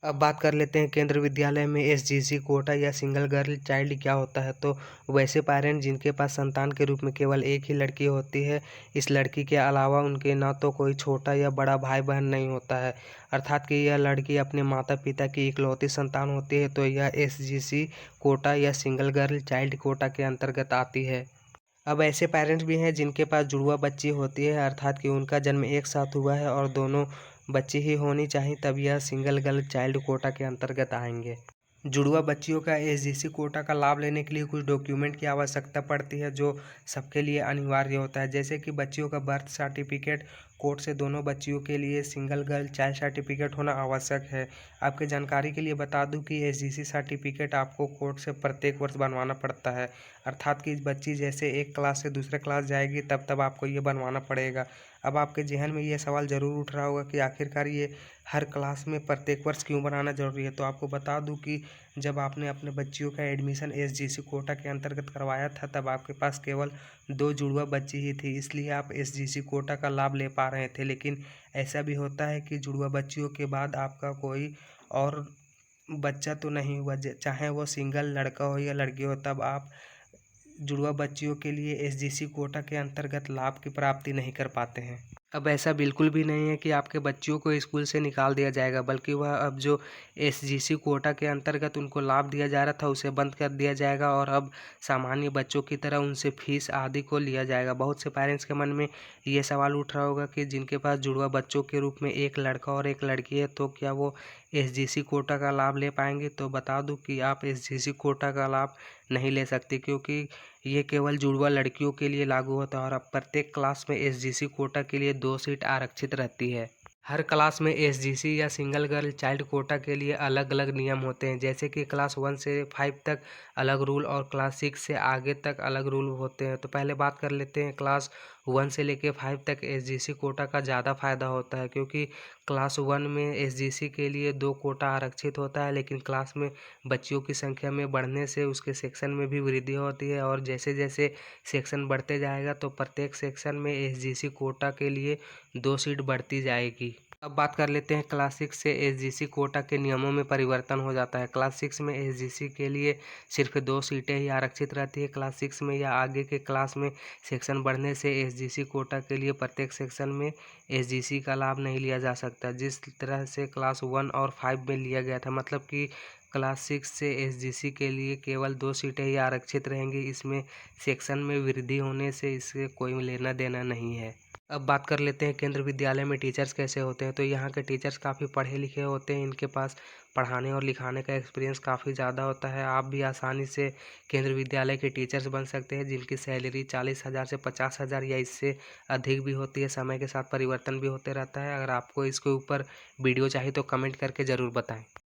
अब बात कर लेते हैं केंद्रीय विद्यालय में एसजीसी कोटा या सिंगल गर्ल चाइल्ड क्या होता है। तो वैसे पेरेंट जिनके पास संतान के रूप में केवल एक ही लड़की होती है, इस लड़की के अलावा उनके ना तो कोई छोटा या बड़ा भाई बहन नहीं होता है, अर्थात कि यह लड़की अपने माता पिता की इकलौती संतान होती है, तो यह एसजीसी कोटा या सिंगल गर्ल चाइल्ड कोटा के अंतर्गत आती है। अब ऐसे पेरेंट्स भी हैं जिनके पास जुड़वा बच्ची होती है, अर्थात कि उनका जन्म एक साथ हुआ है और दोनों बच्ची ही होनी चाहिए, तब यह सिंगल गर्ल चाइल्ड कोटा के अंतर्गत आएंगे। जुड़वा बच्चियों का एसजीसी कोटा का लाभ लेने के लिए कुछ डॉक्यूमेंट की आवश्यकता पड़ती है जो सबके लिए अनिवार्य होता है, जैसे कि बच्चियों का बर्थ सर्टिफिकेट, कोर्ट से दोनों बच्चियों के लिए सिंगल गर्ल चाइल्ड सर्टिफिकेट होना आवश्यक है। आपके जानकारी के लिए बता दूं कि एसजीसी सर्टिफिकेट आपको कोर्ट से प्रत्येक वर्ष बनवाना पड़ता है, अर्थात कि बच्ची जैसे एक क्लास से दूसरे क्लास जाएगी तब तब आपको ये बनवाना पड़ेगा। अब आपके जहन में ये सवाल ज़रूर उठ रहा होगा कि आखिरकार ये हर क्लास में प्रत्येक वर्ष क्यों बनाना ज़रूरी है। तो आपको बता दूं कि जब आपने अपने बच्चियों का एडमिशन एसजीसी कोटा के अंतर्गत करवाया था, तब आपके पास केवल 2 जुड़वा बच्ची ही थी, इसलिए आप एसजीसी कोटा का लाभ ले पा रहे थे। लेकिन ऐसा भी होता है कि जुड़वा बच्चियों के बाद आपका कोई और बच्चा तो नहीं हुआ, चाहे वो सिंगल लड़का हो या लड़की हो, तब आप जुड़वा बच्चियों के लिए एसजीसी कोटा के अंतर्गत लाभ की प्राप्ति नहीं कर पाते हैं। अब ऐसा बिल्कुल भी नहीं है कि आपके बच्चियों को स्कूल से निकाल दिया जाएगा, बल्कि वह अब जो एसजीसी कोटा के अंतर्गत उनको लाभ दिया जा रहा था उसे बंद कर दिया जाएगा और अब सामान्य बच्चों की तरह उनसे फीस आदि को लिया जाएगा। बहुत से पेरेंट्स के मन में ये सवाल उठ रहा होगा कि जिनके पास जुड़वा बच्चों के रूप में एक लड़का और एक लड़की है, तो क्या वो एसजीसी कोटा का लाभ ले पाएंगे। तो बता दूं कि आप एसजीसी कोटा का लाभ नहीं ले सकते, क्योंकि ये केवल जुड़वा लड़कियों के लिए लागू होता है और अब प्रत्येक क्लास में एसजीसी कोटा के लिए 2 सीट आरक्षित रहती है। हर क्लास में एसजीसी या सिंगल गर्ल चाइल्ड कोटा के लिए अलग अलग नियम होते हैं, जैसे कि क्लास 1 से 5 तक अलग रूल और क्लास 6 से आगे तक अलग रूल होते हैं। तो पहले बात कर लेते हैं क्लास 1 से लेके 5 तक एसजीसी कोटा का ज़्यादा फायदा होता है, क्योंकि क्लास 1 में एसजीसी के लिए 2 कोटा आरक्षित होता है, लेकिन क्लास में बच्चियों की संख्या में बढ़ने से उसके सेक्शन में भी वृद्धि होती है और जैसे जैसे सेक्शन बढ़ते जाएगा तो प्रत्येक सेक्शन में एसजीसी कोटा के लिए 2 सीट बढ़ती जाएगी। अब बात कर लेते हैं क्लास 6 से एसजीसी कोटा के नियमों में परिवर्तन हो जाता है। क्लास 6 में एसजीसी के लिए सिर्फ 2 सीटें ही आरक्षित रहती है। क्लास 6 में या आगे के क्लास में सेक्शन बढ़ने से एसजीसी कोटा के लिए प्रत्येक सेक्शन में एसजीसी का लाभ नहीं लिया जा सकता, जिस तरह से क्लास 1 और 5 में लिया गया था। मतलब कि क्लास 6 से एसजीसी के लिए केवल 2 सीटें ही आरक्षित रहेंगी, इसमें सेक्शन में वृद्धि होने से इससे कोई लेना देना नहीं है। अब बात कर लेते हैं केंद्रीय विद्यालय में टीचर्स कैसे होते हैं। तो यहाँ के टीचर्स काफ़ी पढ़े लिखे होते हैं, इनके पास पढ़ाने और लिखाने का एक्सपीरियंस काफ़ी ज़्यादा होता है। आप भी आसानी से केंद्रीय विद्यालय के टीचर्स बन सकते हैं, जिनकी सैलरी 40,000 से 50,000 या इससे अधिक भी होती है। समय के साथ परिवर्तन भी होते रहता है। अगर आपको इसके ऊपर वीडियो चाहिए तो कमेंट करके ज़रूर बताएँ।